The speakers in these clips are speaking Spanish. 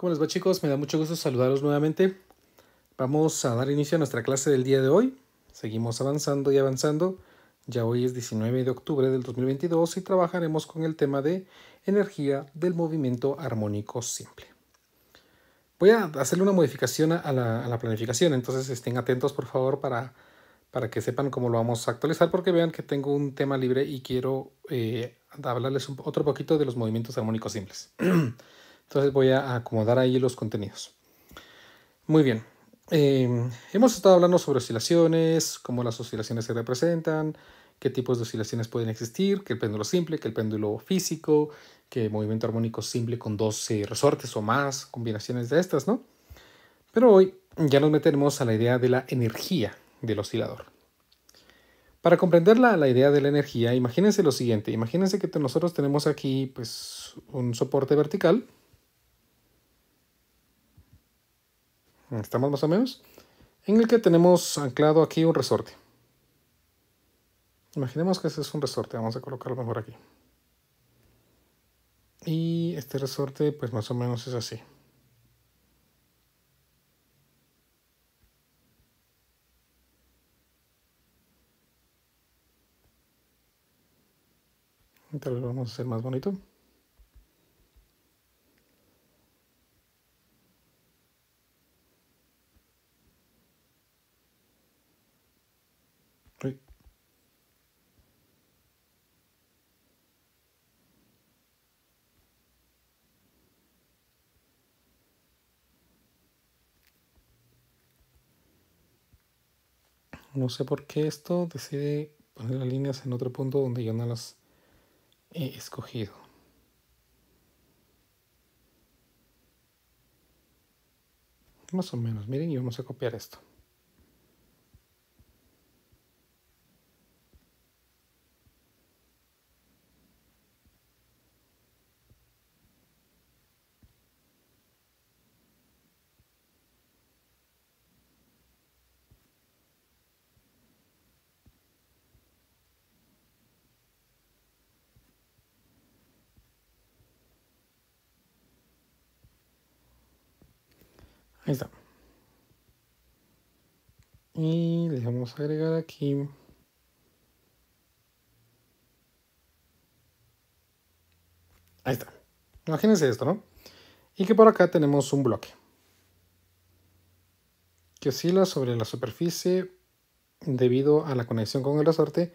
¿Cómo les va, chicos? Me da mucho gusto saludarlos nuevamente. Vamos a dar inicio a nuestra clase del día de hoy. Seguimos avanzando y avanzando. Ya hoy es 19 de octubre del 2022 y trabajaremos con el tema de energía del movimiento armónico simple. Voy a hacerle una modificación a la planificación, entonces estén atentos por favor para que sepan cómo lo vamos a actualizar, porque vean que tengo un tema libre y quiero hablarles otro poquito de los movimientos armónicos simples. Entonces voy a acomodar ahí los contenidos. Muy bien. Hemos estado hablando sobre oscilaciones, cómo las oscilaciones se representan, qué tipos de oscilaciones pueden existir, que el péndulo simple, que el péndulo físico, que el movimiento armónico simple con 12 resortes o más, combinaciones de estas, ¿no? Pero hoy ya nos meteremos a la idea de la energía del oscilador. Para comprender la idea de la energía, imagínense lo siguiente. Imagínense que nosotros tenemos aquí pues, un soporte vertical. Estamos más o menos. En el que tenemos anclado aquí un resorte. Imaginemos que ese es un resorte. Vamos a colocarlo mejor aquí. Y este resorte pues más o menos es así. Tal vez lo vamos a hacer más bonito. Uy. No sé por qué esto decide poner las líneas en otro punto donde yo no las he escogido. Más o menos, miren, y vamos a copiar esto. Ahí está. Y le vamos a agregar aquí. Ahí está. Imagínense esto, ¿no? Y que por acá tenemos un bloque que oscila sobre la superficie debido a la conexión con el resorte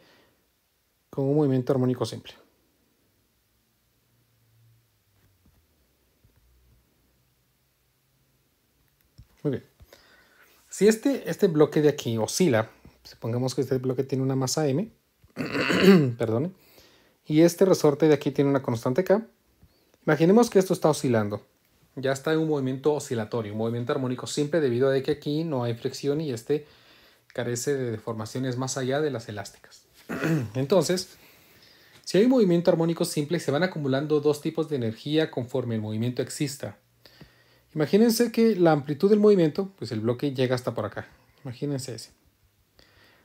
con un movimiento armónico simple. Muy bien. Si este bloque de aquí oscila, supongamos que este bloque tiene una masa m, perdón, y este resorte de aquí tiene una constante k, imaginemos que esto está oscilando. Ya está en un movimiento oscilatorio, un movimiento armónico simple debido a que aquí no hay fricción y este carece de deformaciones más allá de las elásticas. Entonces, si hay un movimiento armónico simple, se van acumulando dos tipos de energía conforme el movimiento exista. Imagínense que la amplitud del movimiento, pues el bloque llega hasta por acá. Imagínense ese.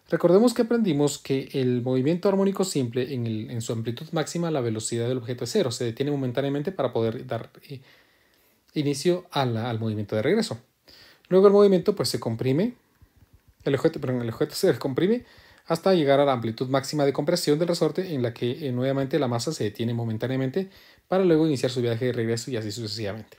Recordemos que aprendimos que el movimiento armónico simple en su amplitud máxima la velocidad del objeto es cero. Se detiene momentáneamente para poder dar inicio al movimiento de regreso. Luego el movimiento pues se comprime. El objeto se comprime hasta llegar a la amplitud máxima de compresión del resorte en la que nuevamente la masa se detiene momentáneamente para luego iniciar su viaje de regreso y así sucesivamente.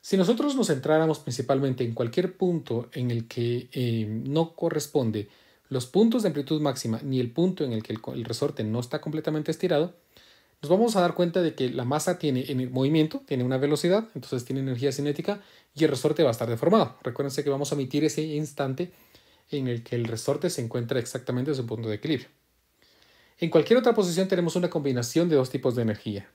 Si nosotros nos centráramos principalmente en cualquier punto en el que no corresponde los puntos de amplitud máxima ni el punto en el que el resorte no está completamente estirado, nos vamos a dar cuenta de que la masa tiene en el movimiento, tiene una velocidad, entonces tiene energía cinética y el resorte va a estar deformado. Recuérdense que vamos a omitir ese instante en el que el resorte se encuentra exactamente en su punto de equilibrio. En cualquier otra posición tenemos una combinación de dos tipos de energía.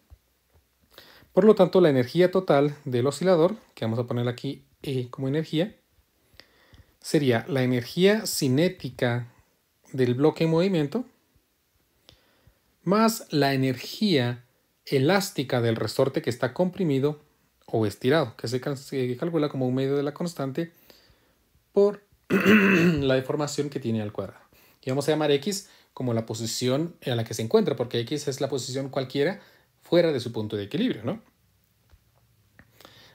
Por lo tanto, la energía total del oscilador, que vamos a poner aquí como energía, sería la energía cinética del bloque en movimiento más la energía elástica del resorte que está comprimido o estirado, que se calcula como un medio de la constante por la deformación que tiene al cuadrado. Y vamos a llamar X como la posición a la que se encuentra, porque X es la posición cualquiera fuera de su punto de equilibrio, ¿no?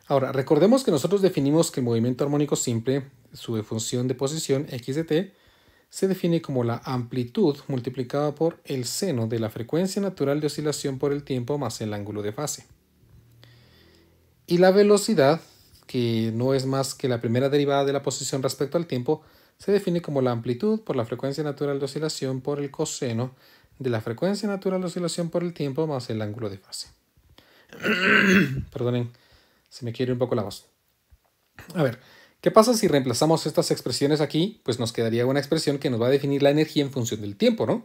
Ahora, recordemos que nosotros definimos que el movimiento armónico simple, su función de posición x de t, se define como la amplitud multiplicada por el seno de la frecuencia natural de oscilación por el tiempo más el ángulo de fase. Y la velocidad, que no es más que la primera derivada de la posición respecto al tiempo, se define como la amplitud por la frecuencia natural de oscilación por el coseno de la frecuencia natural de oscilación por el tiempo más el ángulo de fase. Perdonen, se me quiere un poco la voz. A ver, ¿qué pasa si reemplazamos estas expresiones aquí? Pues nos quedaría una expresión que nos va a definir la energía en función del tiempo, ¿no?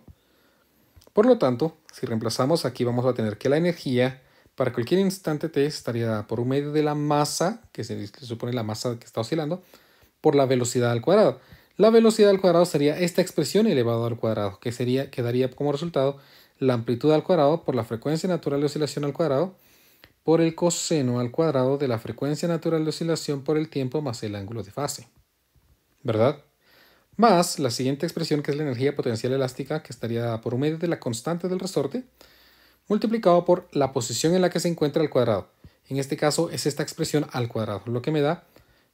Por lo tanto, si reemplazamos aquí vamos a tener que la energía para cualquier instante t estaría dada por un medio de la masa, que se supone la masa que está oscilando, por la velocidad al cuadrado. La velocidad al cuadrado sería esta expresión elevado al cuadrado, que quedaría como resultado la amplitud al cuadrado por la frecuencia natural de oscilación al cuadrado por el coseno al cuadrado de la frecuencia natural de oscilación por el tiempo más el ángulo de fase. ¿Verdad? Más la siguiente expresión, que es la energía potencial elástica, que estaría dada por un medio de la constante del resorte, multiplicado por la posición en la que se encuentra al cuadrado. En este caso es esta expresión al cuadrado, lo que me da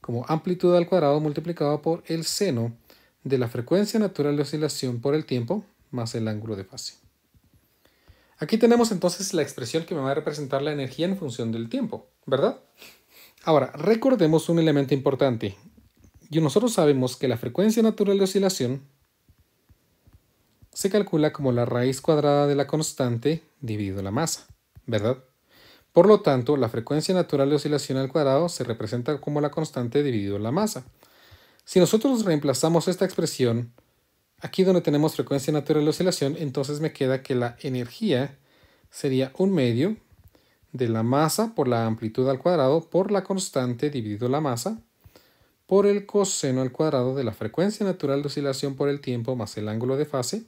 como amplitud al cuadrado multiplicado por el seno de la frecuencia natural de oscilación por el tiempo más el ángulo de fase. Aquí tenemos entonces la expresión que me va a representar la energía en función del tiempo, ¿verdad? Ahora, recordemos un elemento importante. Y nosotros sabemos que la frecuencia natural de oscilación se calcula como la raíz cuadrada de la constante dividido la masa, ¿verdad? Por lo tanto, la frecuencia natural de oscilación al cuadrado se representa como la constante dividido la masa. Si nosotros reemplazamos esta expresión aquí donde tenemos frecuencia natural de oscilación, entonces me queda que la energía sería un medio de la masa por la amplitud al cuadrado por la constante dividido la masa por el coseno al cuadrado de la frecuencia natural de oscilación por el tiempo más el ángulo de fase,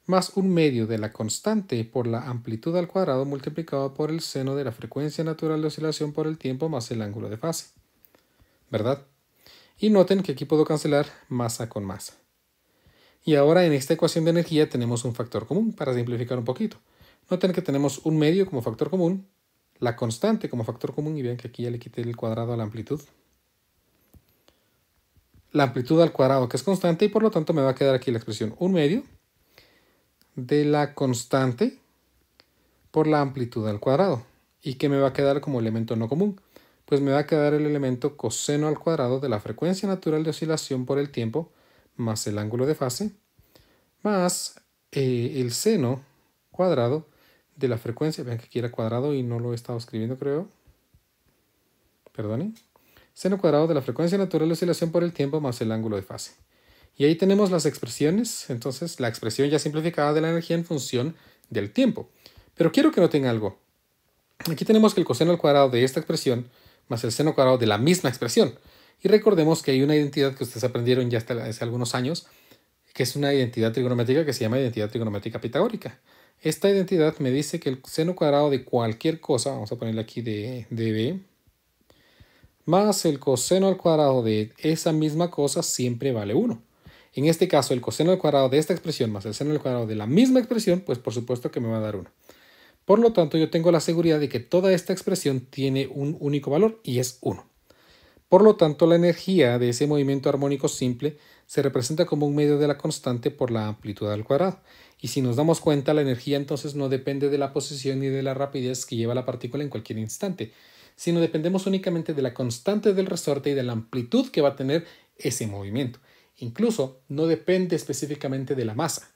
más un medio de la constante por la amplitud al cuadrado multiplicado por el seno de la frecuencia natural de oscilación por el tiempo más el ángulo de fase. ¿Verdad? Y noten que aquí puedo cancelar masa con masa. Y ahora en esta ecuación de energía tenemos un factor común, para simplificar un poquito. Noten que tenemos un medio como factor común, la constante como factor común, y vean que aquí ya le quité el cuadrado a la amplitud. La amplitud al cuadrado, que es constante, y por lo tanto me va a quedar aquí la expresión un medio de la constante por la amplitud al cuadrado. ¿Y qué me va a quedar como elemento no común? Pues me va a quedar el elemento coseno al cuadrado de la frecuencia natural de oscilación por el tiempo más el ángulo de fase más el seno cuadrado de la frecuencia. Vean que aquí era cuadrado y no lo he estado escribiendo, creo. Perdonen. Seno cuadrado de la frecuencia natural de oscilación por el tiempo más el ángulo de fase. Y ahí tenemos las expresiones. Entonces, la expresión ya simplificada de la energía en función del tiempo. Pero quiero que noten algo. Aquí tenemos que el coseno al cuadrado de esta expresión más el seno cuadrado de la misma expresión. Y recordemos que hay una identidad que ustedes aprendieron ya hace algunos años, que es una identidad trigonométrica que se llama identidad trigonométrica pitagórica. Esta identidad me dice que el seno cuadrado de cualquier cosa, vamos a ponerle aquí de b, más el coseno al cuadrado de esa misma cosa siempre vale 1. En este caso, el coseno al cuadrado de esta expresión más el seno al cuadrado de la misma expresión, pues por supuesto que me va a dar 1. Por lo tanto, yo tengo la seguridad de que toda esta expresión tiene un único valor y es 1. Por lo tanto, la energía de ese movimiento armónico simple se representa como un medio de la constante por la amplitud al cuadrado. Y si nos damos cuenta, la energía entonces no depende de la posición ni de la rapidez que lleva la partícula en cualquier instante, sino dependemos únicamente de la constante del resorte y de la amplitud que va a tener ese movimiento. Incluso no depende específicamente de la masa,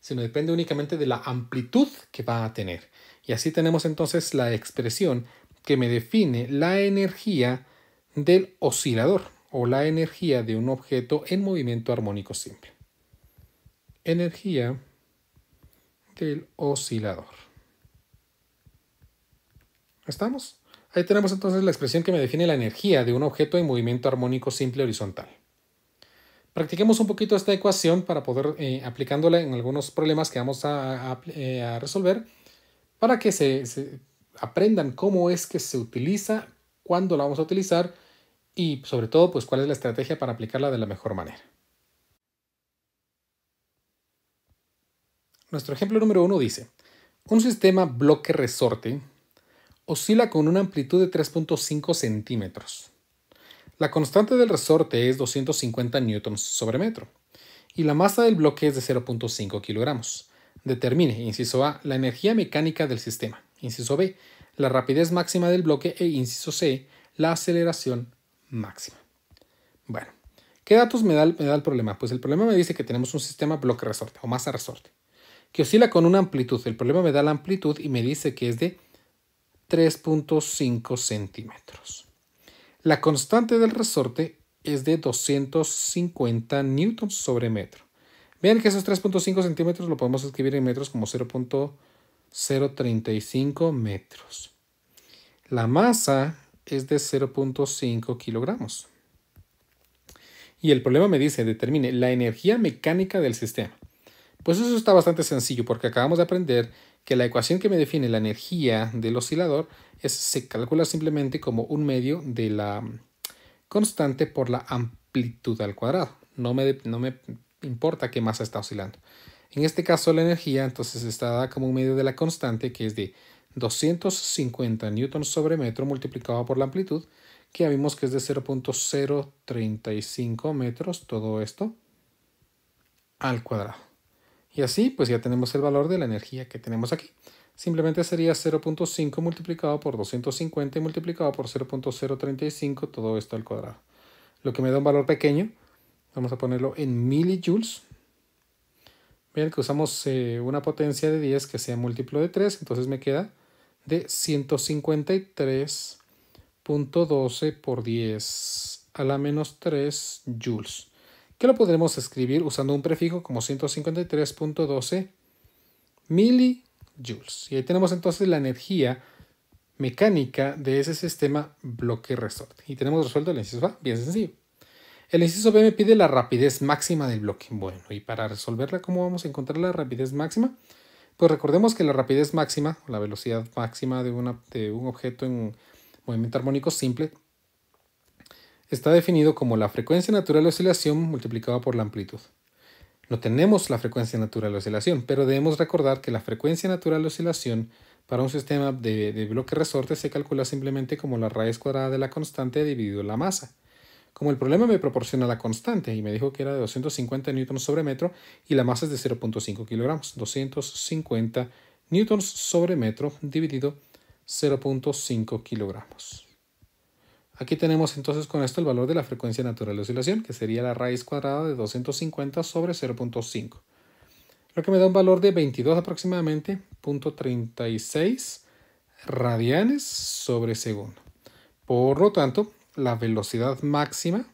sino depende únicamente de la amplitud que va a tener. Y así tenemos entonces la expresión que me define la energía del oscilador o la energía de un objeto en movimiento armónico simple. Energía del oscilador. ¿Estamos? Ahí tenemos entonces la expresión que me define la energía de un objeto en movimiento armónico simple horizontal. Practiquemos un poquito esta ecuación para poder aplicándola en algunos problemas que vamos a resolver para que se aprendan cómo es que se utiliza, cuándo la vamos a utilizar y sobre todo pues cuál es la estrategia para aplicarla de la mejor manera. Nuestro ejemplo número 1 dice: un sistema bloque resorte oscila con una amplitud de 3.5 centímetros. La constante del resorte es 250 newtons sobre metro y la masa del bloque es de 0.5 kilogramos. Determine, inciso A, la energía mecánica del sistema. Inciso B, la rapidez máxima del bloque e inciso C, la aceleración máxima. Bueno, ¿qué datos me da el problema? Pues el problema me dice que tenemos un sistema bloque-resorte o masa-resorte que oscila con una amplitud. El problema me da la amplitud y me dice que es de 3.5 centímetros. La constante del resorte es de 250 newtons sobre metro. Vean que esos 3.5 centímetros lo podemos escribir en metros como 0.035 metros. La masa es de 0.5 kilogramos. Y el problema me dice, determine la energía mecánica del sistema. Pues eso está bastante sencillo porque acabamos de aprender que la ecuación que me define la energía del oscilador se calcula simplemente como un medio de la constante por la amplitud al cuadrado. No me importa qué masa está oscilando. En este caso la energía entonces está dada como un medio de la constante que es de 250 newtons sobre metro multiplicado por la amplitud, que ya vimos que es de 0.035 metros, todo esto al cuadrado. Y así pues ya tenemos el valor de la energía que tenemos aquí. Simplemente sería 0.5 multiplicado por 250 y multiplicado por 0.035, todo esto al cuadrado. Lo que me da un valor pequeño, vamos a ponerlo en millijoules. Vean que usamos una potencia de 10 que sea múltiplo de 3, entonces me queda de 153.12 por 10 a la menos 3 joules, que lo podremos escribir usando un prefijo como 153.12 millijoules. Y ahí tenemos entonces la energía mecánica de ese sistema bloque-resorte. Y tenemos resuelto el inciso A, bien sencillo. El inciso B me pide la rapidez máxima del bloque. Bueno, y para resolverla, ¿cómo vamos a encontrar la rapidez máxima? Pues recordemos que la rapidez máxima, la velocidad máxima de un objeto en movimiento armónico simple, está definido como la frecuencia natural de oscilación multiplicada por la amplitud. No tenemos la frecuencia natural de oscilación, pero debemos recordar que la frecuencia natural de oscilación para un sistema de bloque resorte se calcula simplemente como la raíz cuadrada de la constante dividido la masa. Como el problema me proporciona la constante y me dijo que era de 250 newtons sobre metro y la masa es de 0.5 kilogramos, 250 newtons sobre metro dividido 0.5 kilogramos. Aquí tenemos entonces con esto el valor de la frecuencia natural de oscilación, que sería la raíz cuadrada de 250 sobre 0.5. Lo que me da un valor de 22 aproximadamente, 0.36 radianes sobre segundo. Por lo tanto, la velocidad máxima,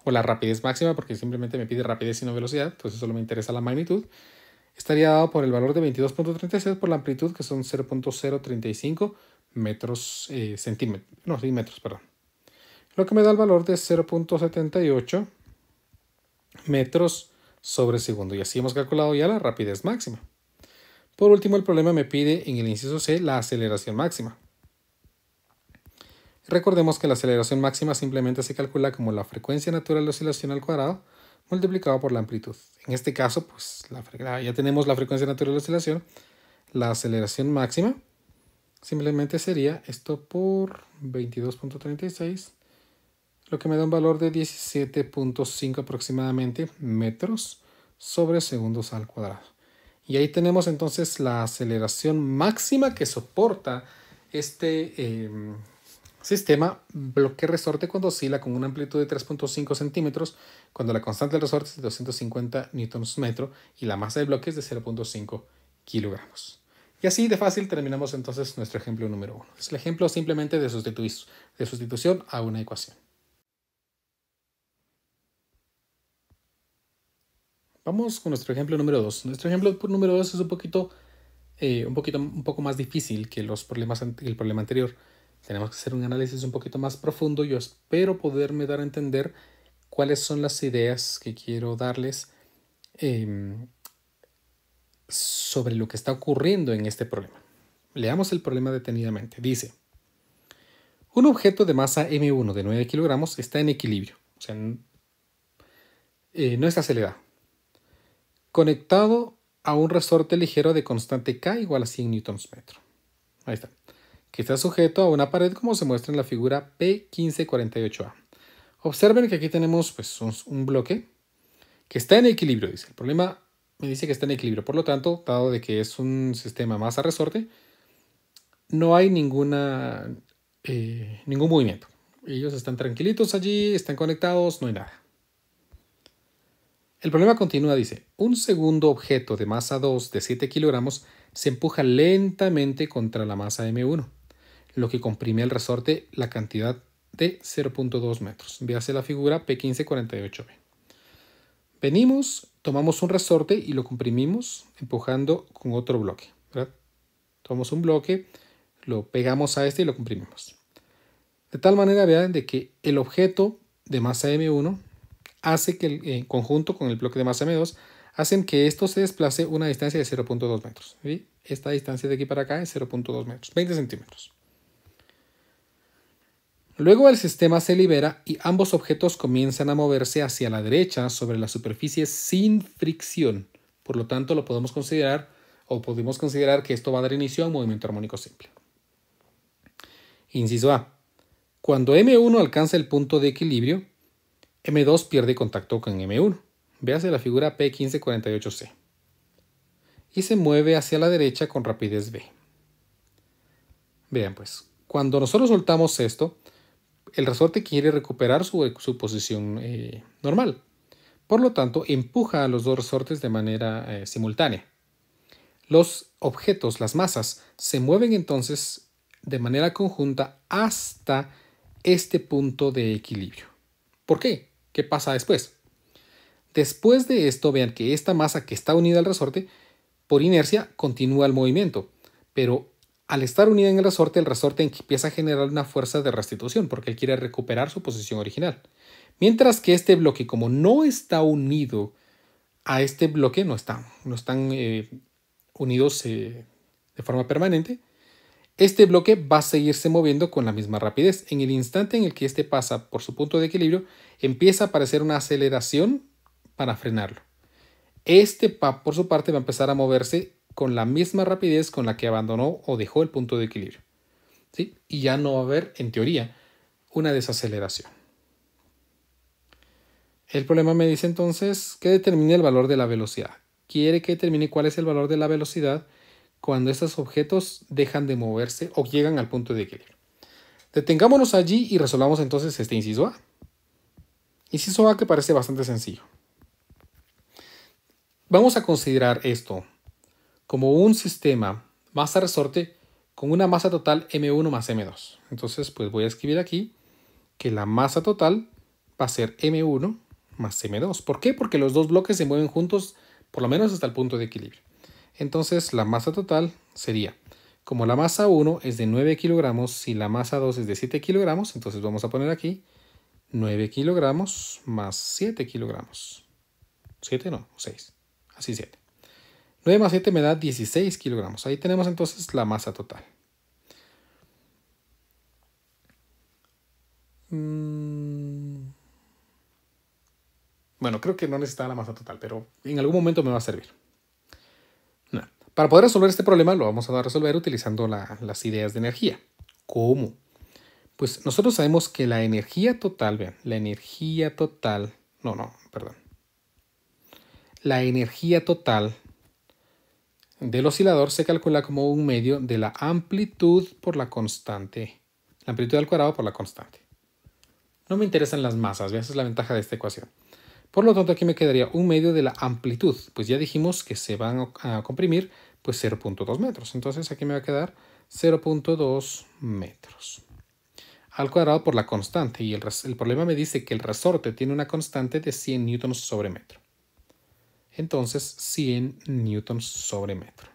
o la rapidez máxima, porque simplemente me pide rapidez y no velocidad, entonces solo me interesa la magnitud, estaría dado por el valor de 22.36 por la amplitud, que son 0.035 metros, metros, perdón. Lo que me da el valor de 0.78 metros sobre segundo. Y así hemos calculado ya la rapidez máxima. Por último, el problema me pide en el inciso C la aceleración máxima. Recordemos que la aceleración máxima simplemente se calcula como la frecuencia natural de oscilación al cuadrado multiplicado por la amplitud. En este caso, pues ya tenemos la frecuencia natural de oscilación. La aceleración máxima simplemente sería esto por 22.36, lo que me da un valor de 17.5 aproximadamente metros sobre segundos al cuadrado. Y ahí tenemos entonces la aceleración máxima que soporta este sistema bloque resorte cuando oscila con una amplitud de 3.5 centímetros, cuando la constante del resorte es de 250 newtons metro y la masa del bloque es de 0.5 kilogramos. Y así de fácil terminamos entonces nuestro ejemplo número 1. Es el ejemplo simplemente de sustitución a una ecuación. Vamos con nuestro ejemplo número 2. Nuestro ejemplo número 2 es un poco más difícil que el problema anterior. Tenemos que hacer un análisis un poquito más profundo. Yo espero poderme dar a entender cuáles son las ideas que quiero darles sobre lo que está ocurriendo en este problema. Leamos el problema detenidamente. Dice, un objeto de masa M1 de 9 kilogramos está en equilibrio, o sea, no está acelerado, conectado a un resorte ligero de constante K igual a 100 newtons metro. Ahí está. que está sujeto a una pared como se muestra en la figura P1548A. Observen que aquí tenemos pues, un bloque que está en equilibrio, dice. El problema me dice que está en equilibrio. Por lo tanto, dado de que es un sistema masa-resorte, no hay ningún movimiento. Ellos están tranquilitos allí, están conectados, no hay nada. El problema continúa, dice, un segundo objeto de masa 2 de 7 kilogramos se empuja lentamente contra la masa M1, lo que comprime al resorte la cantidad de 0.2 metros. Véase la figura P1548B. Venimos, tomamos un resorte y lo comprimimos empujando con otro bloque, ¿verdad? Tomamos un bloque, lo pegamos a este y lo comprimimos. De tal manera, vean, de que el objeto de masa M1 hace que en conjunto con el bloque de masa M2 hacen que esto se desplace una distancia de 0.2 metros. ¿Sí? Esta distancia de aquí para acá es 0.2 metros, 20 centímetros. Luego el sistema se libera y ambos objetos comienzan a moverse hacia la derecha sobre la superficie sin fricción. Por lo tanto, lo podemos considerar que esto va a dar inicio a un movimiento armónico simple. Inciso A. Cuando M1 alcanza el punto de equilibrio, M2 pierde contacto con M1. Véase la figura P1548C. Y se mueve hacia la derecha con rapidez V. Vean pues, cuando nosotros soltamos esto, el resorte quiere recuperar su posición normal. Por lo tanto, empuja a los dos resortes de manera simultánea. Los objetos, las masas, se mueven entonces de manera conjunta hasta este punto de equilibrio. ¿Por qué? ¿Qué pasa después? Después de esto, vean que esta masa que está unida al resorte, por inercia, continúa el movimiento. Pero al estar unida en el resorte empieza a generar una fuerza de restitución porque él quiere recuperar su posición original. Mientras que este bloque, como no está unido a este bloque, no están unidos de forma permanente, este bloque va a seguirse moviendo con la misma rapidez. En el instante en el que este pasa por su punto de equilibrio, empieza a aparecer una aceleración para frenarlo. Este, por su parte, va a empezar a moverse con la misma rapidez con la que abandonó o dejó el punto de equilibrio. ¿Sí? Y ya no va a haber, en teoría, una desaceleración. El problema me dice entonces que determine el valor de la velocidad. Quiere que determine cuál es el valor de la velocidad cuando estos objetos dejan de moverse o llegan al punto de equilibrio. Detengámonos allí y resolvamos entonces este inciso A. Inciso A que parece bastante sencillo. Vamos a considerar esto como un sistema masa-resorte con una masa total M1 más M2. Entonces, pues voy a escribir aquí que la masa total va a ser M1 más M2. ¿Por qué? Porque los dos bloques se mueven juntos por lo menos hasta el punto de equilibrio. Entonces, la masa total sería, como la masa 1 es de 9 kilogramos y la masa 2 es de 7 kilogramos, entonces vamos a poner aquí 9 kilogramos más 7 kilogramos. 7 no, 6. Así 7. 9 más 7 me da 16 kilogramos. Ahí tenemos entonces la masa total. Bueno, creo que no necesitaba la masa total, pero en algún momento me va a servir. No. Para poder resolver este problema lo vamos a resolver utilizando las ideas de energía. ¿Cómo? Pues nosotros sabemos que la energía total, vean, la energía total del oscilador se calcula como un medio de la amplitud por la constante. La amplitud al cuadrado por la constante. No me interesan las masas, ¿vean? Esa es la ventaja de esta ecuación. Por lo tanto, aquí me quedaría un medio de la amplitud. Pues ya dijimos que se van a comprimir pues 0.2 metros. Entonces aquí me va a quedar 0.2 metros. Al cuadrado por la constante. Y el problema me dice que el resorte tiene una constante de 100 newtons sobre metro. Entonces 100 newtons sobre metro.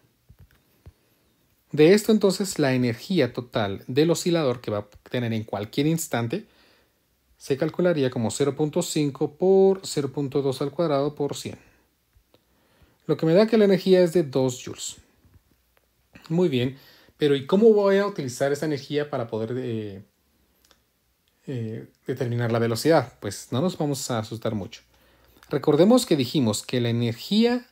De esto entonces la energía total del oscilador que va a tener en cualquier instante se calcularía como 0.5 por 0.2 al cuadrado por 100. Lo que me da que la energía es de 2 joules. Muy bien, pero ¿y cómo voy a utilizar esa energía para poder determinar la velocidad? Pues no nos vamos a asustar mucho. Recordemos que dijimos que la energía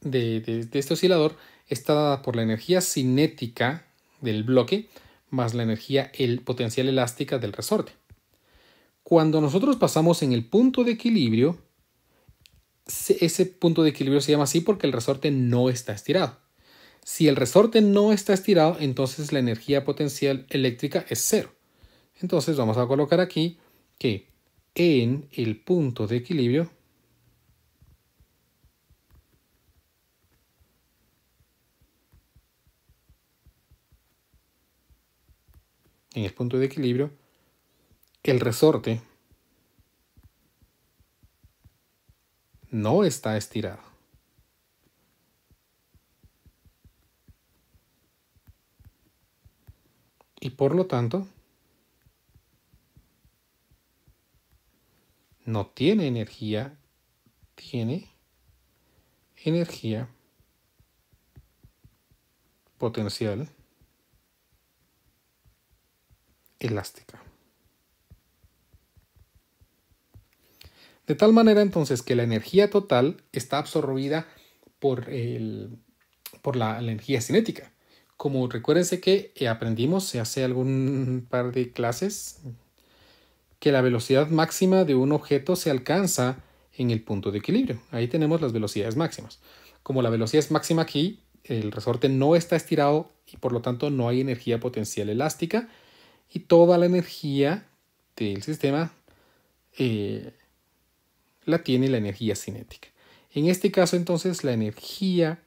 de este oscilador está dada por la energía cinética del bloque más la energía potencial elástica del resorte. Cuando nosotros pasamos en el punto de equilibrio, ese punto de equilibrio se llama así porque el resorte no está estirado. Si el resorte no está estirado, entonces la energía potencial eléctrica es cero. Entonces vamos a colocar aquí que en el punto de equilibrio el resorte no está estirado. Y por lo tanto, no tiene energía, tiene energía potencial elástica. De tal manera entonces que la energía total está absorbida por la energía cinética. Como recuérdense que aprendimos hace algún par de clases que la velocidad máxima de un objeto se alcanza en el punto de equilibrio. Ahí tenemos las velocidades máximas. Como la velocidad es máxima aquí, el resorte no está estirado y por lo tanto no hay energía potencial elástica y toda la energía del sistema la tiene la energía cinética. En este caso entonces la energía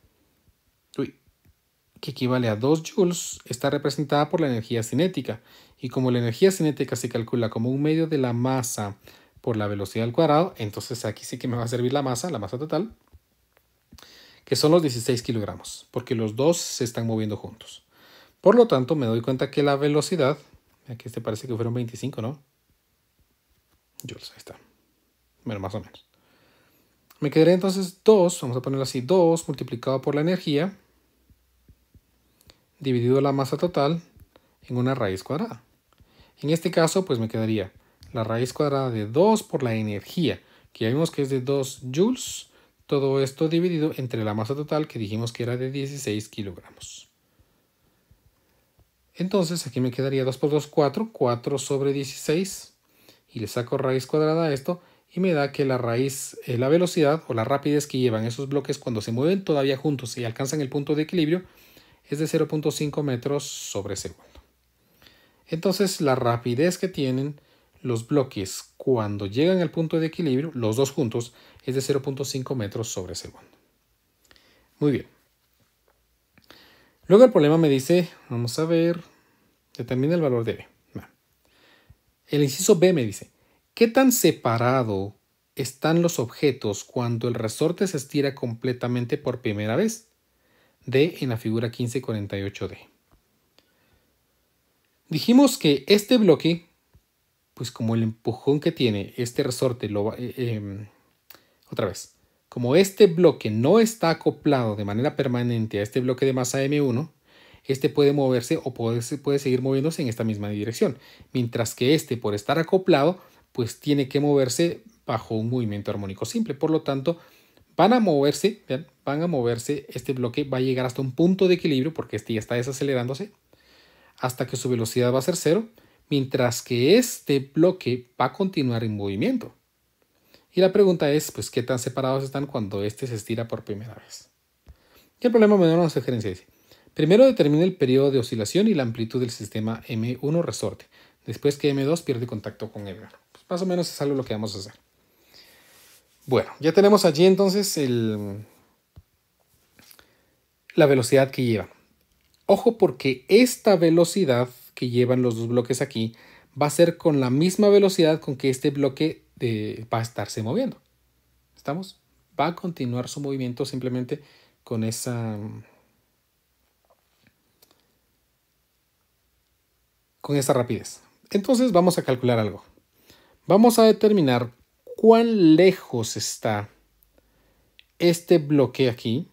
que equivale a 2 joules está representada por la energía cinética y como la energía cinética se calcula como un medio de la masa por la velocidad al cuadrado, entonces aquí sí que me va a servir la masa total, que son los 16 kilogramos, porque los dos se están moviendo juntos. Por lo tanto, me doy cuenta que la velocidad, aquí parece que fueron 25, ¿no? Joules, ahí está. Bueno, más o menos. Me quedaría entonces 2, vamos a ponerlo así, 2 multiplicado por la energía, dividido la masa total en una raíz cuadrada. En este caso, pues me quedaría la raíz cuadrada de 2 por la energía, que ya vimos que es de 2 joules, todo esto dividido entre la masa total, que dijimos que era de 16 kilogramos. Entonces, aquí me quedaría 2 por 2, 4, 4 sobre 16, y le saco raíz cuadrada a esto, y me da que la raíz, la velocidad o la rapidez que llevan esos bloques cuando se mueven todavía juntos y alcanzan el punto de equilibrio es de 0.5 metros sobre segundo. Entonces la rapidez que tienen los bloques cuando llegan al punto de equilibrio, los dos juntos, es de 0.5 metros sobre segundo. Muy bien. Luego el problema me dice, vamos a ver, determina el valor de B. El inciso B me dice, ¿qué tan separado están los objetos cuando el resorte se estira completamente por primera vez? D en la figura 1548D. Dijimos que este bloque, pues como el empujón que tiene este resorte, otra vez, como este bloque no está acoplado de manera permanente a este bloque de masa M1, este puede moverse o puede seguir moviéndose en esta misma dirección, mientras que este, por estar acoplado, pues tiene que moverse bajo un movimiento armónico simple. Por lo tanto, van a moverse, este bloque va a llegar hasta un punto de equilibrio, porque este ya está desacelerándose, hasta que su velocidad va a ser cero, mientras que este bloque va a continuar en movimiento. Y la pregunta es, pues, ¿qué tan separados están cuando este se estira por primera vez? Y el problema me da una sugerencia, dice. Primero determina el periodo de oscilación y la amplitud del sistema M1 resorte, después que M2 pierde contacto con M1. Pues más o menos es algo lo que vamos a hacer. Bueno, ya tenemos allí entonces la velocidad que lleva. Ojo porque esta velocidad que llevan los dos bloques aquí va a ser con la misma velocidad con que este bloque va a estarse moviendo. ¿Estamos? Va a continuar su movimiento simplemente con esa rapidez. Entonces vamos a calcular algo. Vamos a determinar cuán lejos está este bloque aquí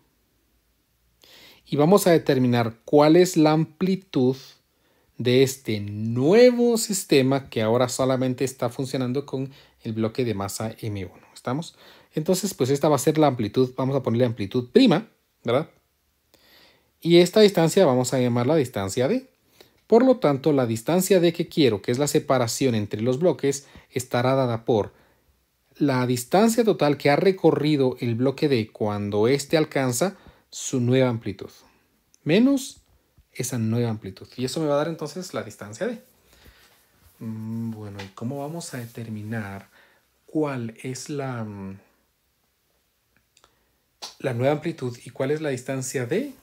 y vamos a determinar cuál es la amplitud de este nuevo sistema que ahora solamente está funcionando con el bloque de masa M1. ¿Estamos? Entonces, pues esta va a ser la amplitud, vamos a ponerle amplitud prima, ¿verdad? Y esta distancia vamos a llamarla distancia D. Por lo tanto, la distancia D que quiero, que es la separación entre los bloques, estará dada por la distancia total que ha recorrido el bloque D cuando éste alcanza su nueva amplitud, menos esa nueva amplitud. Y eso me va a dar entonces la distancia D. Bueno, ¿y cómo vamos a determinar cuál es la nueva amplitud y cuál es la distancia D?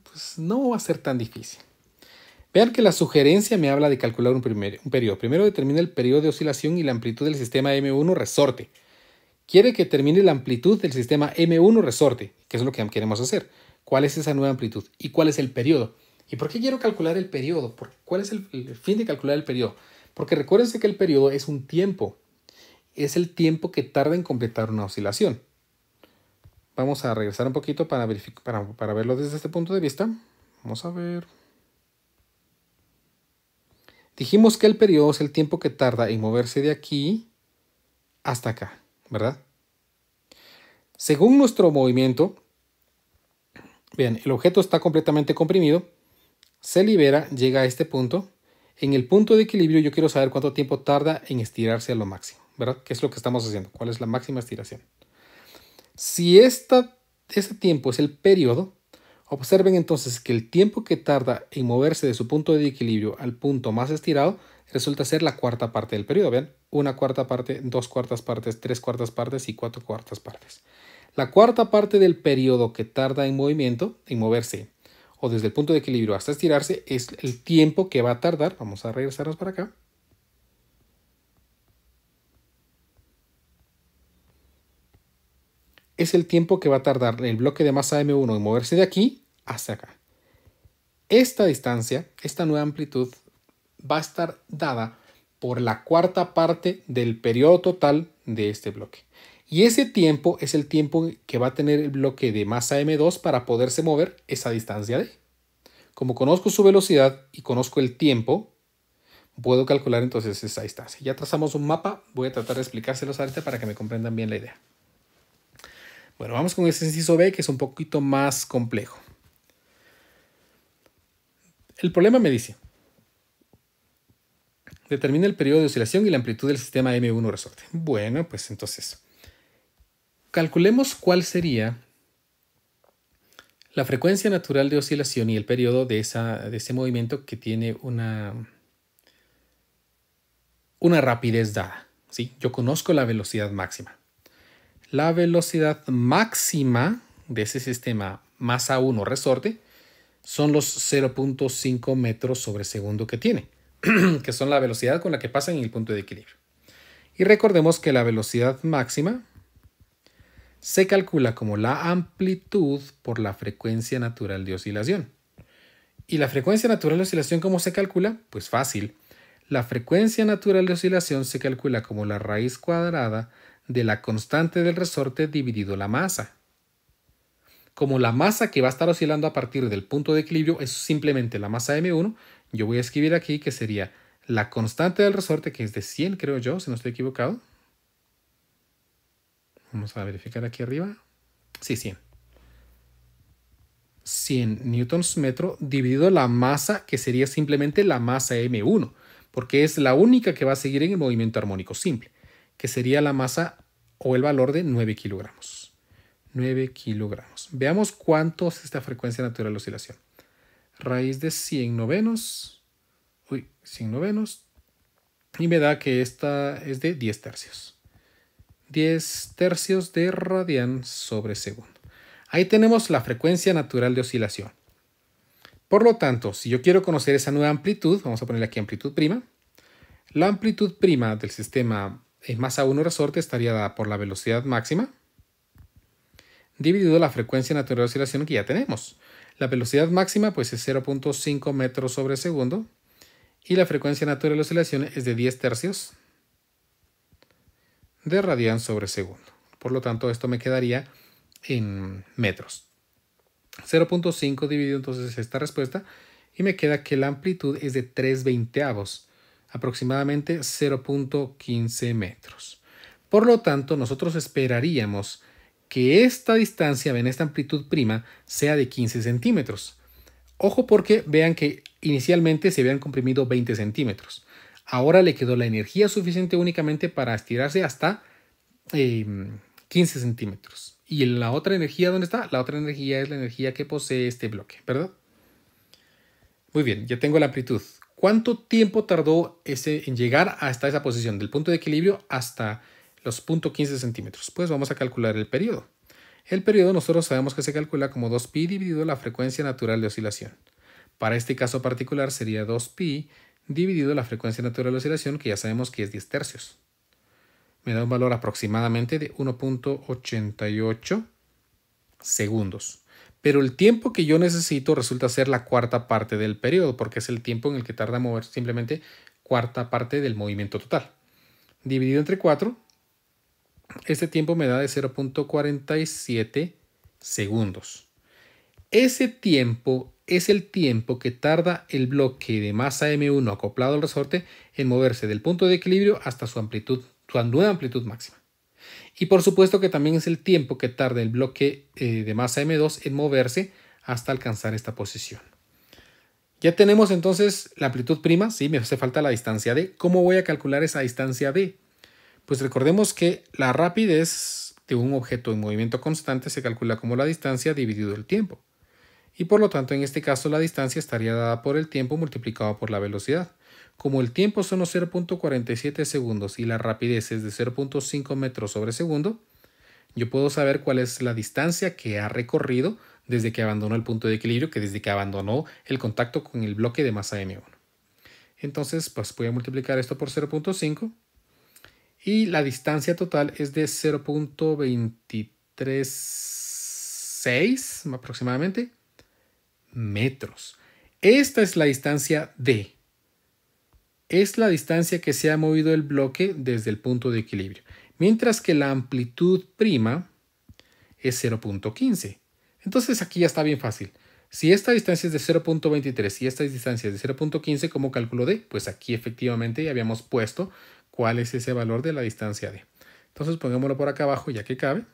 Pues no va a ser tan difícil. Vean que la sugerencia me habla de calcular un periodo. Primero determina el periodo de oscilación y la amplitud del sistema M1 resorte. Quiere que determine la amplitud del sistema M1 resorte, que es lo que queremos hacer. ¿Cuál es esa nueva amplitud? ¿Y cuál es el periodo? ¿Y por qué quiero calcular el periodo? ¿Cuál es el fin de calcular el periodo? Porque recuérdense que el periodo es un tiempo. Es el tiempo que tarda en completar una oscilación. Vamos a regresar un poquito para verlo desde este punto de vista. Vamos a ver. Dijimos que el periodo es el tiempo que tarda en moverse de aquí hasta acá, ¿verdad? Según nuestro movimiento, vean, el objeto está completamente comprimido, se libera, llega a este punto. En el punto de equilibrio yo quiero saber cuánto tiempo tarda en estirarse a lo máximo, ¿verdad? ¿Qué es lo que estamos haciendo? ¿Cuál es la máxima estiración? Si ese tiempo es el periodo, observen entonces que el tiempo que tarda en moverse de su punto de equilibrio al punto más estirado resulta ser la cuarta parte del periodo. Vean, una cuarta parte, dos cuartas partes, tres cuartas partes y cuatro cuartas partes. La cuarta parte del periodo que tarda en movimiento, en moverse, o desde el punto de equilibrio hasta estirarse, es el tiempo que va a tardar. Vamos a regresarnos para acá. Es el tiempo que va a tardar el bloque de masa M1 en moverse de aquí hasta acá. Esta distancia, esta nueva amplitud, va a estar dada por la cuarta parte del periodo total de este bloque. Y ese tiempo es el tiempo que va a tener el bloque de masa M2 para poderse mover esa distancia D. Como conozco su velocidad y conozco el tiempo, puedo calcular entonces esa distancia. Ya trazamos un mapa, voy a tratar de explicárselos ahorita para que me comprendan bien la idea. Bueno, vamos con este inciso B, que es un poquito más complejo. El problema me dice: determina el periodo de oscilación y la amplitud del sistema M1 resorte. Bueno, pues entonces, calculemos cuál sería la frecuencia natural de oscilación y el periodo de ese movimiento que tiene una rapidez dada, ¿sí? Yo conozco la velocidad máxima. La velocidad máxima de ese sistema masa 1 resorte son los 0.5 metros sobre segundo que tiene, que son la velocidad con la que pasa en el punto de equilibrio. Y recordemos que la velocidad máxima se calcula como la amplitud por la frecuencia natural de oscilación. ¿Y la frecuencia natural de oscilación cómo se calcula? Pues fácil. La frecuencia natural de oscilación se calcula como la raíz cuadrada de la constante del resorte dividido la masa. Como la masa que va a estar oscilando a partir del punto de equilibrio es simplemente la masa M1, yo voy a escribir aquí que sería la constante del resorte, que es de 100, creo yo, si no estoy equivocado. Vamos a verificar aquí arriba. Sí, 100. 100 newtons metro dividido la masa, que sería simplemente la masa M1, porque es la única que va a seguir en el movimiento armónico simple, que sería la masa o el valor de 9 kilogramos. 9 kilogramos. Veamos cuánto es esta frecuencia natural de oscilación. Raíz de 100 novenos. 100 novenos. Y me da que esta es de 10 tercios. 10 tercios de radian sobre segundo. Ahí tenemos la frecuencia natural de oscilación. Por lo tanto, si yo quiero conocer esa nueva amplitud, vamos a ponerle aquí amplitud prima. La amplitud prima del sistema en masa 1 resorte estaría dada por la velocidad máxima dividido la frecuencia natural de oscilación que ya tenemos. La velocidad máxima pues es 0.5 metros sobre segundo y la frecuencia natural de oscilación es de 10 tercios de radian sobre segundo. Por lo tanto, esto me quedaría en metros. 0.5 dividido entonces esta respuesta y me queda que la amplitud es de 3/20, aproximadamente 0.15 metros. Por lo tanto, nosotros esperaríamos que esta distancia, en esta amplitud prima, sea de 15 centímetros. Ojo porque vean que inicialmente se habían comprimido 20 centímetros. Ahora le quedó la energía suficiente únicamente para estirarse hasta 15 centímetros. ¿Y la otra energía dónde está? La otra energía es la energía que posee este bloque, ¿verdad? Muy bien, ya tengo la amplitud. ¿Cuánto tiempo tardó en llegar hasta esa posición, del punto de equilibrio hasta los 0.15 centímetros? Pues vamos a calcular el periodo. El periodo nosotros sabemos que se calcula como 2pi dividido la frecuencia natural de oscilación. Para este caso particular sería 2pi dividido la frecuencia natural de oscilación, que ya sabemos que es 10 tercios. Me da un valor aproximadamente de 1.88 segundos. Pero el tiempo que yo necesito resulta ser la cuarta parte del periodo, porque es el tiempo en el que tarda en mover simplemente cuarta parte del movimiento total. Dividido entre 4, este tiempo me da de 0.47 segundos. Ese tiempo es el tiempo que tarda el bloque de masa M1 acoplado al resorte en moverse del punto de equilibrio hasta su nueva amplitud máxima. Y por supuesto que también es el tiempo que tarda el bloque de masa M2 en moverse hasta alcanzar esta posición. Ya tenemos entonces la amplitud prima, sí, me hace falta la distancia D. ¿Cómo voy a calcular esa distancia D? Pues recordemos que la rapidez de un objeto en movimiento constante se calcula como la distancia dividido el tiempo. Y por lo tanto, en este caso, la distancia estaría dada por el tiempo multiplicado por la velocidad. Como el tiempo son los 0.47 segundos y la rapidez es de 0.5 metros sobre segundo, yo puedo saber cuál es la distancia que ha recorrido desde que abandonó el punto de equilibrio, que desde que abandonó el contacto con el bloque de masa M1. Entonces, pues voy a multiplicar esto por 0.5 y la distancia total es de 0.236 aproximadamente metros. Esta es la distancia D. Es la distancia que se ha movido el bloque desde el punto de equilibrio. Mientras que la amplitud prima es 0.15. Entonces aquí ya está bien fácil. Si esta distancia es de 0.23 y esta distancia es de 0.15, ¿cómo calculo D? Pues aquí efectivamente ya habíamos puesto cuál es ese valor de la distancia D. Entonces pongámoslo por acá abajo ya que cabe.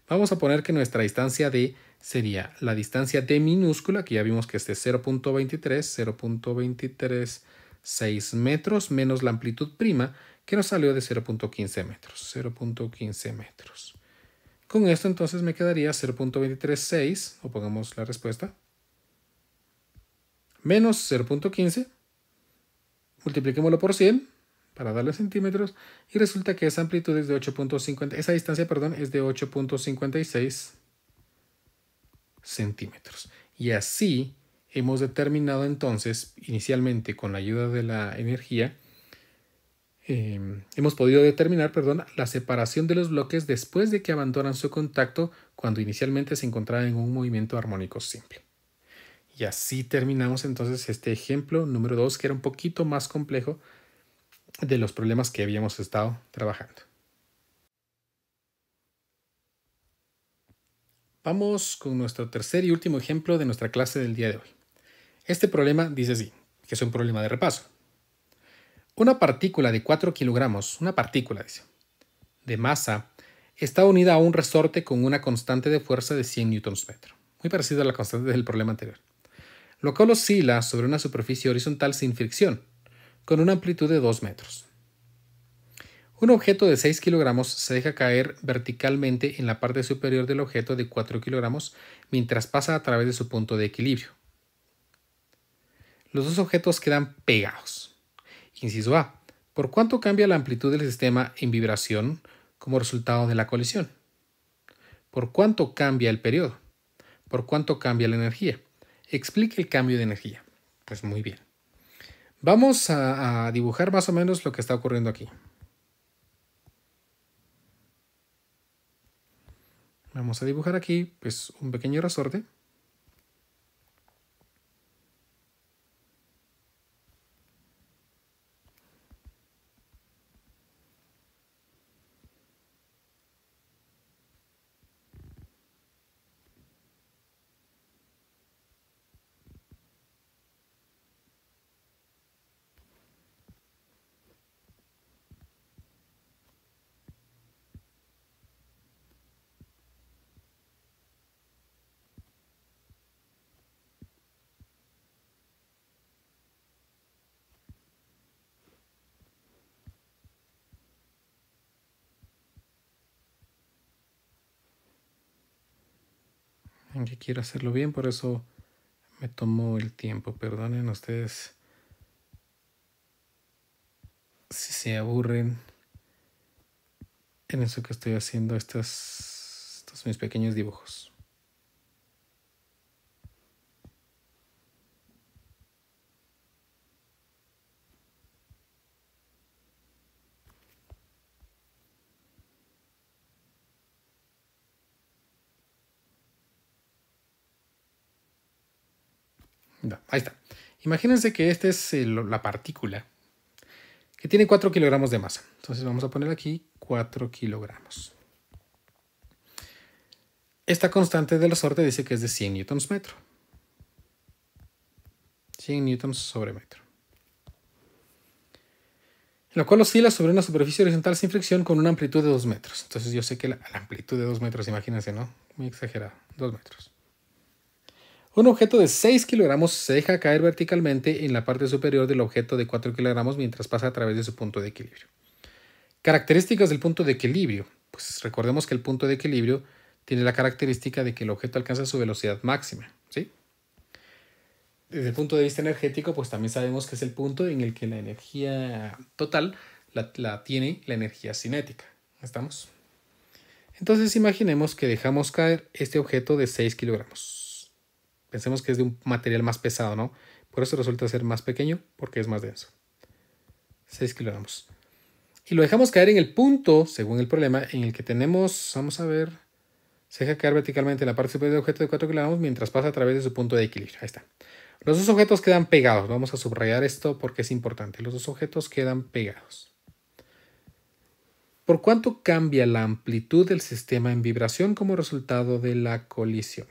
Vamos a poner que nuestra distancia D sería la distancia D minúscula, que ya vimos que es de 0.236 metros, menos la amplitud prima, que nos salió de 0.15 metros. 0.15 metros. Con esto entonces me quedaría 0.236, o pongamos la respuesta, menos 0.15, multipliquémoslo por 100 para darle centímetros, y resulta que esa amplitud es de 8.50, esa distancia, perdón, es de 8.56 centímetros. Y así hemos determinado entonces, inicialmente con la ayuda de la energía, hemos podido determinar, la separación de los bloques después de que abandonan su contacto cuando inicialmente se encontraban en un movimiento armónico simple. Y así terminamos entonces este ejemplo número 2, que era un poquito más complejo de los problemas que habíamos estado trabajando. Vamos con nuestro tercer y último ejemplo de nuestra clase del día de hoy. Este problema dice así, que es un problema de repaso. Una partícula de 4 kilogramos, una partícula, dice, de masa, está unida a un resorte con una constante de fuerza de 100 newtons metro, muy parecido a la constante del problema anterior, lo cual oscila sobre una superficie horizontal sin fricción, con una amplitud de 2 metros. Un objeto de 6 kilogramos se deja caer verticalmente en la parte superior del objeto de 4 kilogramos mientras pasa a través de su punto de equilibrio. Los dos objetos quedan pegados. Inciso A. ¿Por cuánto cambia la amplitud del sistema en vibración como resultado de la colisión? ¿Por cuánto cambia el periodo? ¿Por cuánto cambia la energía? Explique el cambio de energía. Pues muy bien. Vamos a dibujar más o menos lo que está ocurriendo aquí. Vamos a dibujar aquí pues un pequeño resorte. Aunque quiero hacerlo bien, por eso me tomo el tiempo. Perdonen ustedes si se aburren en eso que estoy haciendo estos mis pequeños dibujos. Ahí está. Imagínense que esta es la partícula que tiene 4 kilogramos de masa. Entonces vamos a poner aquí 4 kilogramos. Esta constante del resorte dice que es de 100 newtons metro. 100 newtons sobre metro. En lo cual oscila sobre una superficie horizontal sin fricción con una amplitud de 2 metros. Entonces yo sé que la amplitud de 2 metros, imagínense, ¿no? Muy exagerado, 2 metros. Un objeto de 6 kilogramos se deja caer verticalmente en la parte superior del objeto de 4 kilogramos mientras pasa a través de su punto de equilibrio. Características del punto de equilibrio. Pues recordemos que el punto de equilibrio tiene la característica de que el objeto alcanza su velocidad máxima, ¿sí? Desde el punto de vista energético, pues también sabemos que es el punto en el que la energía total la tiene la energía cinética. ¿Estamos? Entonces imaginemos que dejamos caer este objeto de 6 kilogramos. Pensemos que es de un material más pesado, ¿no? Por eso resulta ser más pequeño, porque es más denso. 6 kilogramos. Y lo dejamos caer en el punto, según el problema, en el que tenemos, vamos a ver, se deja caer verticalmente en la parte superior del objeto de 4 kilogramos mientras pasa a través de su punto de equilibrio. Ahí está. Los dos objetos quedan pegados. Vamos a subrayar esto porque es importante. Los dos objetos quedan pegados. ¿Por cuánto cambia la amplitud del sistema en vibración como resultado de la colisión?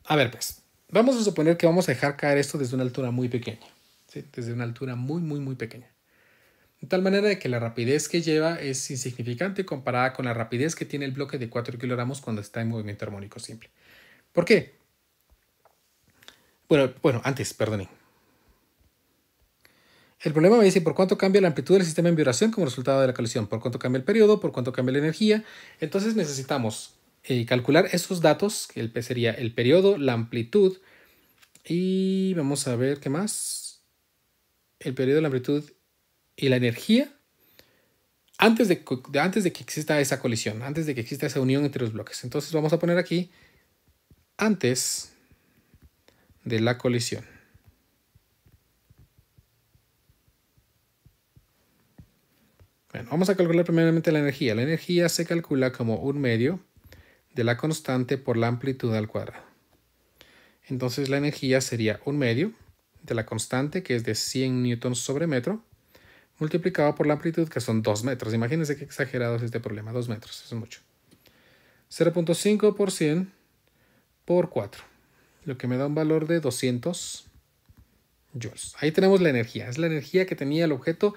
A ver, pues, vamos a suponer que vamos a dejar caer esto desde una altura muy pequeña. ¿Sí? Desde una altura muy pequeña. De tal manera de que la rapidez que lleva es insignificante comparada con la rapidez que tiene el bloque de 4 kilogramos cuando está en movimiento armónico simple. ¿Por qué? Bueno, antes, perdonen. El problema me dice por cuánto cambia la amplitud del sistema en vibración como resultado de la colisión, por cuánto cambia el periodo, por cuánto cambia la energía. Entonces necesitamos calcular esos datos, que el P sería el periodo, la amplitud y vamos a ver qué más. El periodo, la amplitud y la energía antes de que exista esa colisión, antes de que exista esa unión entre los bloques. Entonces vamos a poner aquí antes de la colisión. Bueno, vamos a calcular primeramente la energía. La energía se calcula como 1/2 de la constante por la amplitud al cuadrado. Entonces la energía sería 1/2 de la constante, que es de 100 newtons sobre metro, multiplicado por la amplitud, que son 2 metros. Imagínense qué exagerado es este problema. 2 metros, eso es mucho. 0.5 por 100 por 4, lo que me da un valor de 200 joules. Ahí tenemos la energía. Es la energía que tenía el objeto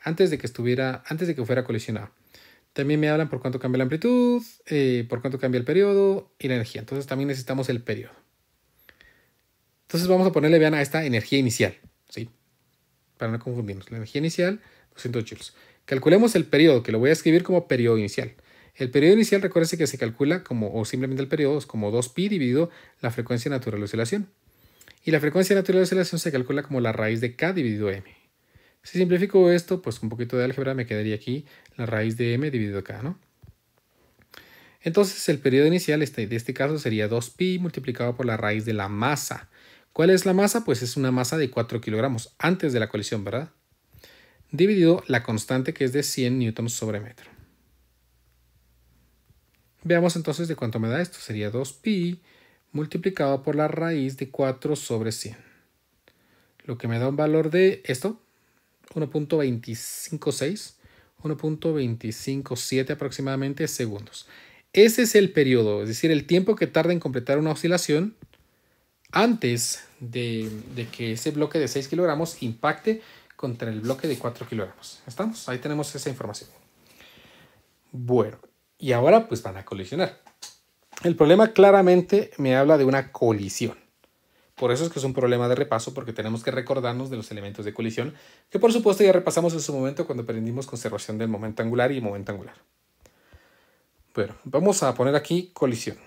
antes de que fuera colisionado. También me hablan por cuánto cambia la amplitud, por cuánto cambia el periodo y la energía. Entonces también necesitamos el periodo. Entonces vamos a ponerle, vean, a esta energía inicial, ¿sí? Para no confundirnos. La energía inicial, 200 joules. Calculemos el periodo, que lo voy a escribir como periodo inicial. El periodo inicial, recuérdense que se calcula como, o simplemente el periodo, es como 2pi dividido la frecuencia natural de oscilación. Y la frecuencia natural de oscilación se calcula como la raíz de k dividido m. Si simplifico esto, pues un poquito de álgebra me quedaría aquí la raíz de m dividido k, ¿no? Entonces el periodo inicial de este caso sería 2pi multiplicado por la raíz de la masa. ¿Cuál es la masa? Pues es una masa de 4 kilogramos antes de la colisión, ¿verdad? Dividido la constante, que es de 100 newtons sobre metro. Veamos entonces de cuánto me da esto. Sería 2pi multiplicado por la raíz de 4 sobre 100. Lo que me da un valor de esto, 1.256, 1.257 aproximadamente segundos. Ese es el periodo, es decir, el tiempo que tarda en completar una oscilación antes de que ese bloque de 6 kilogramos impacte contra el bloque de 4 kilogramos. ¿Estamos? Ahí tenemos esa información. Bueno, y ahora pues van a colisionar. El problema claramente me habla de una colisión. Por eso es que es un problema de repaso, porque tenemos que recordarnos de los elementos de colisión, que por supuesto ya repasamos en su momento cuando aprendimos conservación del momento angular y momento angular. Bueno, vamos a poner aquí colisión.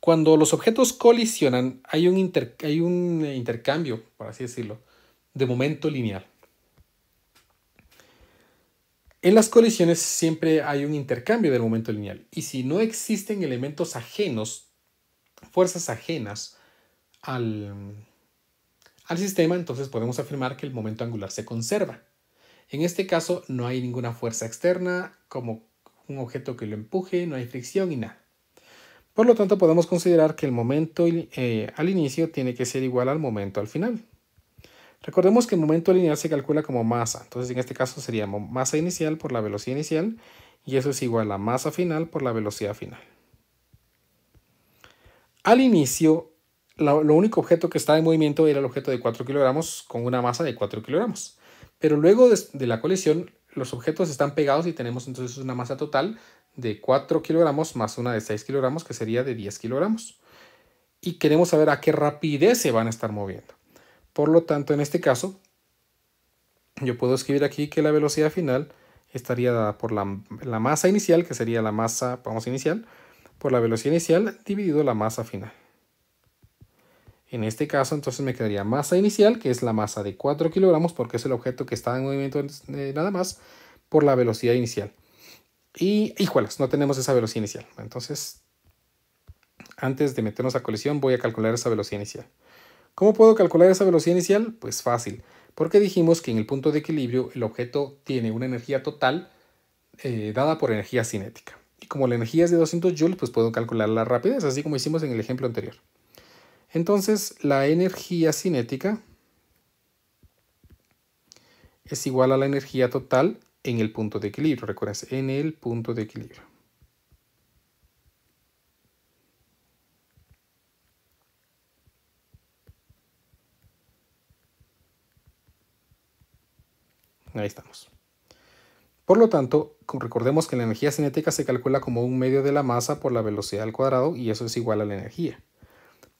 Cuando los objetos colisionan, hay un intercambio, por así decirlo, de momento lineal. En las colisiones siempre hay un intercambio del momento lineal. Y si no existen elementos ajenos, fuerzas ajenas al sistema, entonces podemos afirmar que el momento angular se conserva. En este caso no hay ninguna fuerza externa como un objeto que lo empuje, no hay fricción y nada. Por lo tanto, podemos considerar que el momento al inicio tiene que ser igual al momento al final. Recordemos que el momento lineal se calcula como masa. Entonces, en este caso sería masa inicial por la velocidad inicial y eso es igual a masa final por la velocidad final. Al inicio, lo único objeto que estaba en movimiento era el objeto de 4 kilogramos con una masa de 4 kilogramos. Pero luego de la colisión, los objetos están pegados y tenemos entonces una masa total de 4 kilogramos más una de 6 kilogramos, que sería de 10 kilogramos. Y queremos saber a qué rapidez se van a estar moviendo. Por lo tanto, en este caso, yo puedo escribir aquí que la velocidad final estaría dada por la masa inicial, que sería la masa, vamos, inicial, por la velocidad inicial dividido la masa final. En este caso, entonces me quedaría masa inicial, que es la masa de 4 kilogramos, porque es el objeto que está en movimiento nada más, por la velocidad inicial. Y, híjolas, no tenemos esa velocidad inicial. Entonces, antes de meternos a colisión, voy a calcular esa velocidad inicial. ¿Cómo puedo calcular esa velocidad inicial? Pues fácil, porque dijimos que en el punto de equilibrio el objeto tiene una energía total dada por energía cinética. Y como la energía es de 200 joules, pues puedo calcular la rapidez, así como hicimos en el ejemplo anterior. Entonces, la energía cinética es igual a la energía total en el punto de equilibrio. Recuerden, en el punto de equilibrio. Ahí estamos. Por lo tanto, recordemos que la energía cinética se calcula como un medio de la masa por la velocidad al cuadrado y eso es igual a la energía.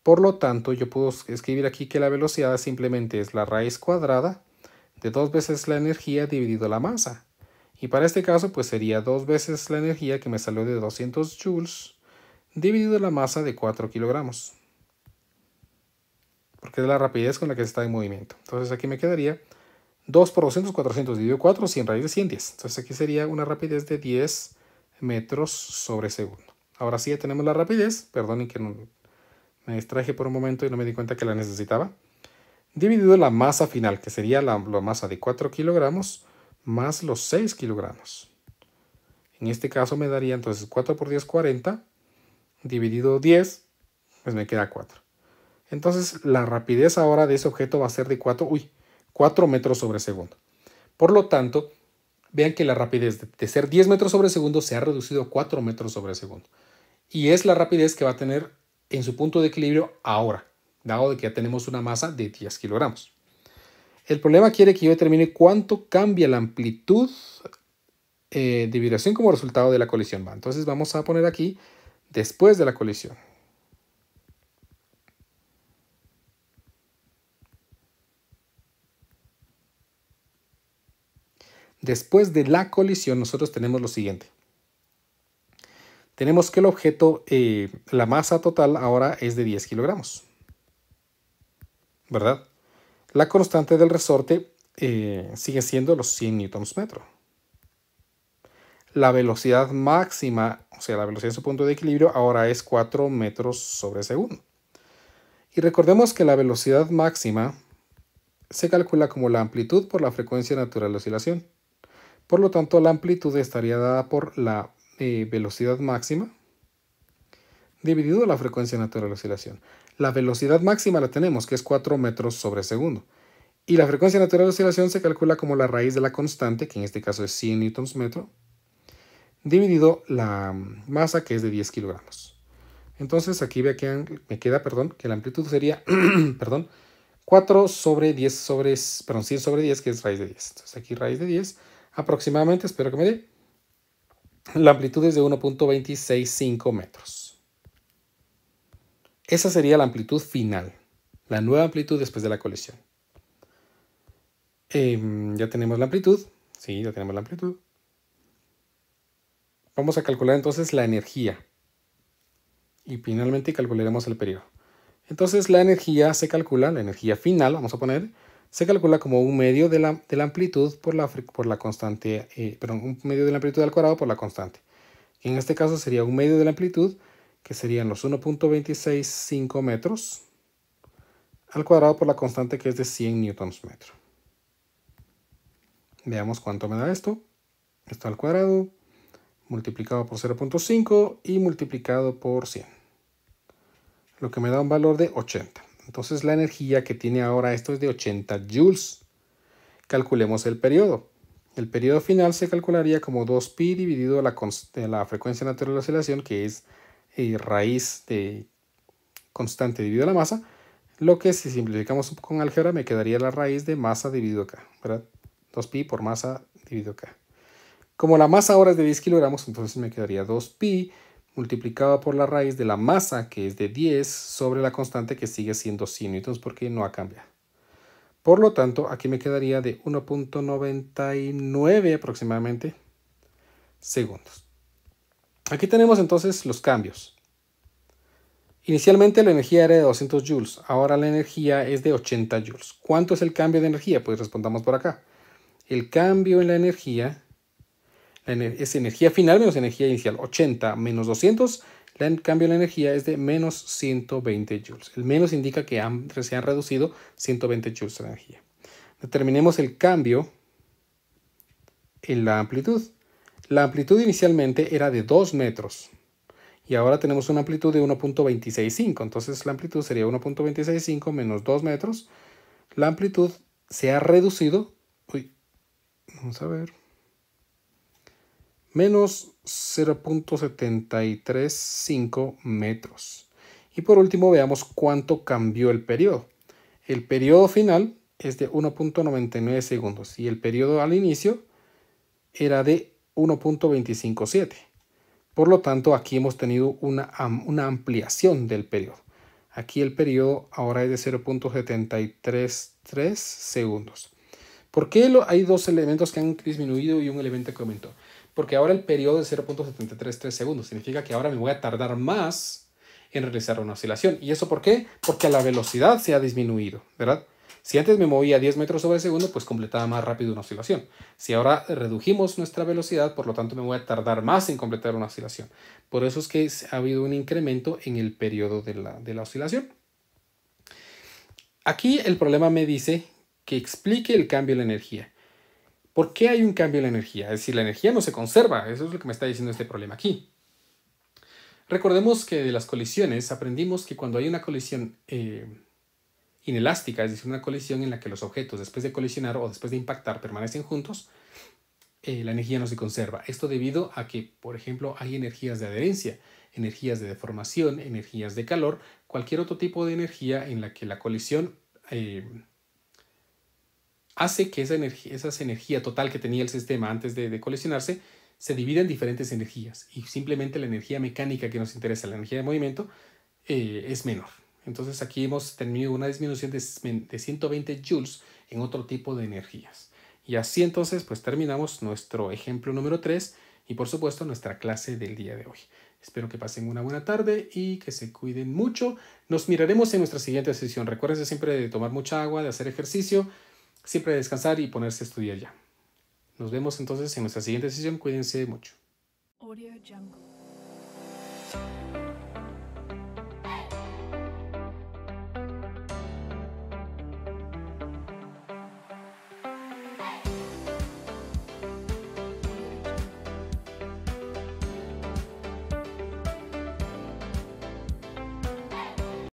Por lo tanto, yo puedo escribir aquí que la velocidad simplemente es la raíz cuadrada de 2 veces la energía dividido la masa. Y para este caso, pues sería 2 veces la energía que me salió de 200 joules dividido la masa de 4 kilogramos. Porque es la rapidez con la que se está en movimiento. Entonces aquí me quedaría 2 por 200, 400 dividido 4, 100 raíz de 110. Entonces aquí sería una rapidez de 10 metros sobre segundo. Ahora sí ya tenemos la rapidez. Perdonen que me distraje por un momento y no me di cuenta que la necesitaba. Dividido la masa final, que sería la masa de 4 kilogramos más los 6 kilogramos. En este caso me daría entonces 4 por 10, 40. Dividido 10, pues me queda 4. Entonces la rapidez ahora de ese objeto va a ser de 4 metros sobre segundo. Por lo tanto, vean que la rapidez de ser 10 metros sobre segundo se ha reducido a 4 metros sobre segundo. Y es la rapidez que va a tener en su punto de equilibrio ahora, dado de que ya tenemos una masa de 10 kilogramos. El problema quiere que yo determine cuánto cambia la amplitud de vibración como resultado de la colisión. Entonces vamos a poner aquí después de la colisión. Después de la colisión nosotros tenemos lo siguiente. Tenemos que el objeto, la masa total ahora es de 10 kilogramos. ¿Verdad? La constante del resorte sigue siendo los 100 newtons metro. La velocidad máxima, o sea, la velocidad en su punto de equilibrio, ahora es 4 metros sobre segundo. Y recordemos que la velocidad máxima se calcula como la amplitud por la frecuencia natural de oscilación. Por lo tanto, la amplitud estaría dada por la velocidad máxima dividido la frecuencia natural de oscilación. La velocidad máxima la tenemos, que es 4 metros sobre segundo. Y la frecuencia natural de oscilación se calcula como la raíz de la constante, que en este caso es 100 newtons metro, dividido la masa, que es de 10 kilogramos. Entonces aquí me queda que la amplitud sería 4 sobre 10 sobre, 100 sobre 10, que es raíz de 10. Entonces aquí raíz de 10, aproximadamente, espero que me dé. La amplitud es de 1.265 metros. Esa sería la amplitud final, la nueva amplitud después de la colisión. Ya tenemos la amplitud. Sí, ya tenemos la amplitud. Vamos a calcular entonces la energía. Y finalmente calcularemos el periodo. Entonces la energía se calcula, la energía final, vamos a poner, se calcula como un medio de la amplitud por la constante, perdón, un medio de la amplitud al cuadrado por la constante. En este caso sería un medio de la amplitud, que serían los 1.265 metros al cuadrado por la constante, que es de 100 newtons metro. Veamos cuánto me da esto. Esto al cuadrado, multiplicado por 0.5 y multiplicado por 100. Lo que me da un valor de 80. Entonces la energía que tiene ahora esto es de 80 joules. Calculemos el periodo. El periodo final se calcularía como 2pi dividido la frecuencia natural de oscilación, que es raíz de constante dividido la masa, lo que si simplificamos con álgebra me quedaría la raíz de masa dividido k, ¿verdad? 2pi por masa dividido k. Como la masa ahora es de 10 kilogramos, entonces me quedaría 2pi multiplicado por la raíz de la masa, que es de 10, sobre la constante, que sigue siendo 100 newtons porque no ha cambiado. Por lo tanto, aquí me quedaría de 1.99 aproximadamente segundos. Aquí tenemos entonces los cambios. Inicialmente la energía era de 200 joules, ahora la energía es de 80 joules. ¿Cuánto es el cambio de energía? Pues respondamos por acá. El cambio en la energía es energía final menos energía inicial. 80 menos 200, el cambio en la energía es de menos 120 joules. El menos indica que se han reducido 120 joules de energía. Determinemos el cambio en la amplitud. La amplitud inicialmente era de 2 metros y ahora tenemos una amplitud de 1.265. Entonces la amplitud sería 1.265 menos 2 metros. La amplitud se ha reducido. Vamos a ver. Menos 0.735 metros. Y por último veamos cuánto cambió el periodo. El periodo final es de 1.99 segundos y el periodo al inicio era de 1.257. Por lo tanto, aquí hemos tenido una ampliación del periodo. Aquí el periodo ahora es de 0.733 segundos. ¿Por qué hay dos elementos que han disminuido y un elemento que aumentó? Porque ahora el periodo es 0.733 segundos. Significa que ahora me voy a tardar más en realizar una oscilación. ¿Y eso por qué? Porque la velocidad se ha disminuido, ¿verdad? Si antes me movía 10 metros sobre segundo, pues completaba más rápido una oscilación. Si ahora redujimos nuestra velocidad, por lo tanto me voy a tardar más en completar una oscilación. Por eso es que ha habido un incremento en el periodo de la oscilación. Aquí el problema me dice que explique el cambio en la energía. ¿Por qué hay un cambio en la energía? Es decir, la energía no se conserva. Eso es lo que me está diciendo este problema aquí. Recordemos que de las colisiones aprendimos que cuando hay una colisión inelástica, es decir, una colisión en la que los objetos después de colisionar o después de impactar permanecen juntos, la energía no se conserva. Esto debido a que, por ejemplo, hay energías de adherencia, energías de deformación, energías de calor, cualquier otro tipo de energía en la que la colisión hace que esa energía total que tenía el sistema antes de colisionarse se divida en diferentes energías y simplemente la energía mecánica que nos interesa, la energía de movimiento, es menor. Entonces aquí hemos tenido una disminución de 120 joules en otro tipo de energías. Y así entonces pues terminamos nuestro ejemplo número 3 y por supuesto nuestra clase del día de hoy. Espero que pasen una buena tarde y que se cuiden mucho. Nos miraremos en nuestra siguiente sesión. Recuerden siempre de tomar mucha agua, de hacer ejercicio, siempre de descansar y ponerse a estudiar ya. Nos vemos entonces en nuestra siguiente sesión. Cuídense mucho. Audio Jungle.